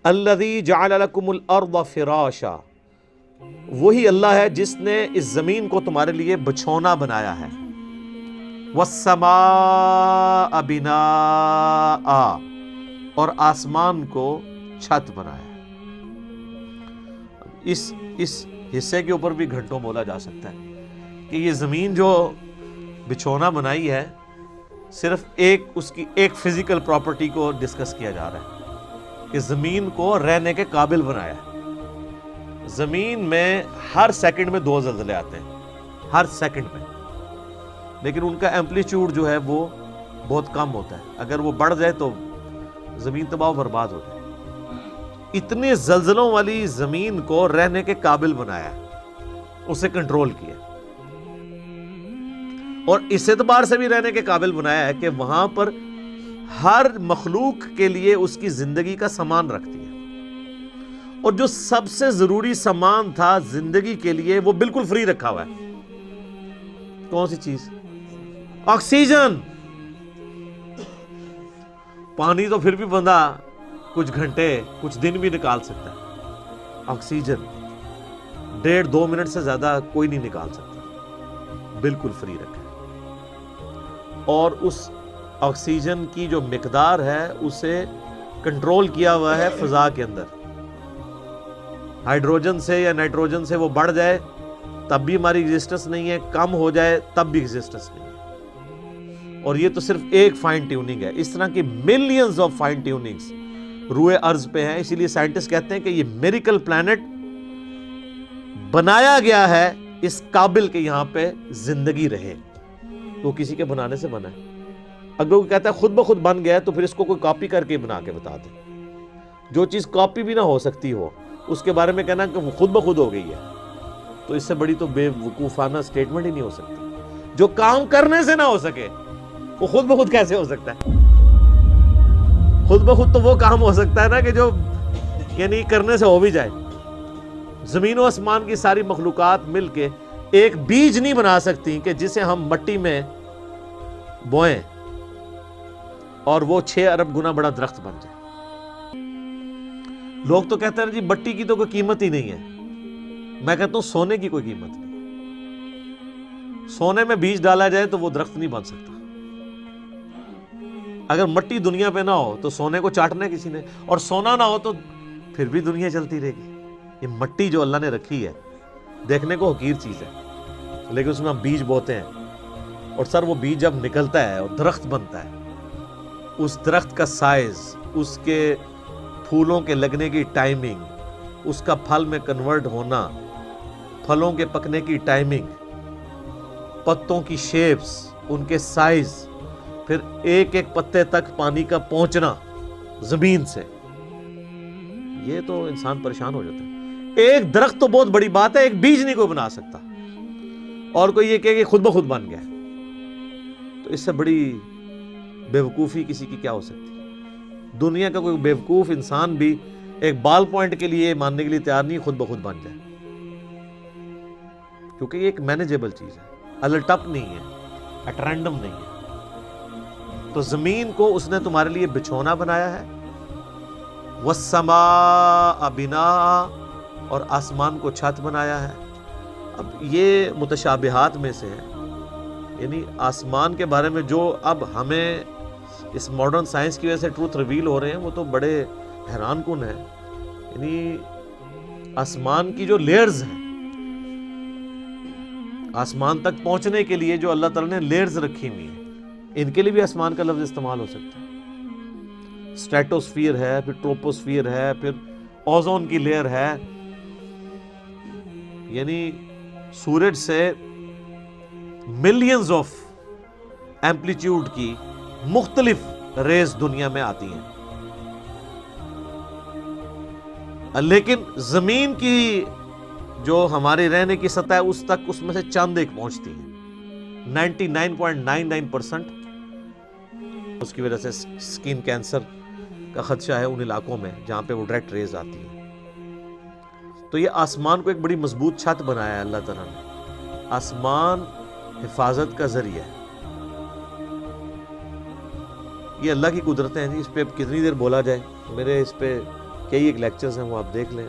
الذی جعل لکم الارض فراشا، وہی اللہ ہے جس نے اس زمین کو تمہارے لیے بچھونا بنایا ہے، والسماء بناء، اور آسمان کو چھت بنایا ہے۔ اس حصے کے اوپر بھی گھنٹوں بولا جا سکتا ہے کہ یہ زمین جو بچھونا بنائی ہے، صرف اس کی ایک فزیکل پراپرٹی کو ڈسکس کیا جا رہا ہے کہ زمین کو رہنے کے قابل بنایا ہے۔ زمین میں ہر سیکنڈ میں 2 زلزلے آتے ہیں، ہر سیکنڈ میں، لیکن ان کا ایمپلیٹیوڈ جو ہے وہ بہت کم ہوتا ہے۔ اگر وہ بڑھ جائے تو زمین تباہ و برباد ہو جائے۔ اتنے زلزلوں والی زمین کو رہنے کے قابل بنایا ہے، اسے کنٹرول کیا، اور اس اعتبار سے بھی رہنے کے قابل بنایا ہے کہ وہاں پر ہر مخلوق کے لیے اس کی زندگی کا سامان رکھتی ہے، اور جو سب سے ضروری سامان تھا زندگی کے لیے وہ بالکل فری رکھا ہوا ہے۔ کون سی چیز؟ آکسیجن۔ پانی تو پھر بھی بندہ کچھ گھنٹے کچھ دن بھی نکال سکتا ہے، آکسیجن 1.5-2 منٹ سے زیادہ کوئی نہیں نکال سکتا، بالکل فری رکھا ہے۔ اور اس آکسیجن کی جو مقدار ہے اسے کنٹرول کیا ہوا ہے فضا کے اندر۔ ہائیڈروجن سے یا نائٹروجن سے وہ بڑھ جائے تب بھی ہماری ایگزسٹنس نہیں ہے، کم ہو جائے تب بھی ایگزسٹنس نہیں ہے۔ اور یہ تو صرف ایک فائن ٹیوننگ ہے، اس طرح کی ملینز آف فائن ٹیوننگز روئے ارض پہ ہیں۔ اسی لیے سائنٹسٹ کہتے ہیں کہ یہ میریکل پلانٹ بنایا گیا ہے اس قابل کہ یہاں پہ زندگی رہے، تو کسی کے بنانے سے بنا ہے۔ اگر وہ کہتا ہے خود بخود بن گیا ہے تو پھر اس کو کوئی کاپی کر کے بنا کے بتا دے۔ جو چیز کاپی بھی نہ ہو سکتی ہو اس کے بارے میں کہنا کہ وہ خود بخود ہو گئی ہے، تو اس سے بڑی تو بے وقوفانہ سٹیٹمنٹ ہی نہیں ہو سکتی۔ جو کام کرنے سے نہ ہو سکے وہ خود بخود کیسے ہو سکتا ہے؟ خود بخود تو وہ کام ہو سکتا ہے نا کہ جو یعنی کرنے سے ہو بھی جائے۔ زمین و آسمان کی ساری مخلوقات مل کے ایک بیج نہیں بنا سکتی کہ جسے ہم مٹی میں بوئیں اور وہ 6 ارب گنا بڑا درخت بن جائے۔ لوگ تو کہتے ہیں جی مٹی کی تو کوئی قیمت ہی نہیں ہے۔ میں کہتا ہوں سونے کی کوئی قیمت نہیں۔ سونے میں بیج ڈالا جائے تو وہ درخت نہیں بن سکتا۔ اگر مٹی دنیا پہ نہ ہو تو سونے کو چاٹنا ہے کسی نے، اور سونا نہ ہو تو پھر بھی دنیا چلتی رہے گی۔ یہ مٹی جو اللہ نے رکھی ہے دیکھنے کو حقیر چیز ہے، لیکن اس میں ہم بیج بوتے ہیں، اور سر وہ بیج جب نکلتا ہے اور درخت بنتا ہے، اس درخت کا سائز، اس کے پھولوں کے لگنے کی ٹائمنگ، اس کا پھل میں کنورٹ ہونا، پھلوں کے پکنے کی ٹائمنگ، پتوں کی شیپس، ان کے سائز، پھر ایک ایک پتے تک پانی کا پہنچنا زمین سے، یہ تو انسان پریشان ہو جاتا ہے۔ ایک درخت تو بہت بڑی بات ہے، ایک بیج نہیں کوئی بنا سکتا، اور کوئی یہ کہ خود بخود بن گیا، تو اس سے بڑی بیوقوفی کسی کی کیا ہو سکتی؟ دنیا کا کوئی بیوقوف انسان بھی ایک بال پوائنٹ کے لیے ماننے کے لیے تیار نہیں خود بخود بن جائے، کیونکہ یہ ایک مینیجیبل چیز ہے، الٹپ نہیں ہے، ایٹ رینڈم نہیں ہے۔ تو زمین کو اس نے تمہارے لیے بچھونا بنایا ہے، والسماء بناء، اور آسمان کو چھت بنایا ہے۔ اب یہ متشابہات میں سے ہے، یعنی آسمان کے بارے میں جو اب ہمیں اس ماڈرن سائنس کی وجہ سے ٹروتھ ریویل ہو رہے ہیں وہ تو بڑے حیران کن ہیں۔ یعنی آسمان کی جو لیئرز ہیں، آسمان تک پہنچنے کے لیے جو اللہ تعالیٰ نے لیئرز رکھی ہوئی ہیں، ان کے لیے بھی آسمان کا لفظ استعمال ہو سکتا ہے۔ اسٹریٹوسفیئر ہے، پھر ٹروپوسفیئر ہے، پھر اوزون کی لیئر ہے، یعنی سورج سے ملینز آف ایمپلیٹیوڈ کی مختلف ریز دنیا میں آتی ہیں، لیکن زمین کی جو ہماری رہنے کی سطح ہے اس تک اس میں سے چند ایک پہنچتی ہیں۔ 99.99% اس کی وجہ سے سکن کینسر کا خدشہ ہے ان علاقوں میں جہاں پہ وہ ڈائریکٹ ریز آتی ہیں۔ تو یہ آسمان کو ایک بڑی مضبوط چھت بنایا ہے اللہ تعالیٰ نے۔ آسمان حفاظت کا ذریعہ ہے۔ یہ اللہ کی قدرتیں ہیں جی، اس پہ کتنی دیر بولا جائے، میرے اس پہ کئی ایک لیکچرز ہیں وہ آپ دیکھ لیں.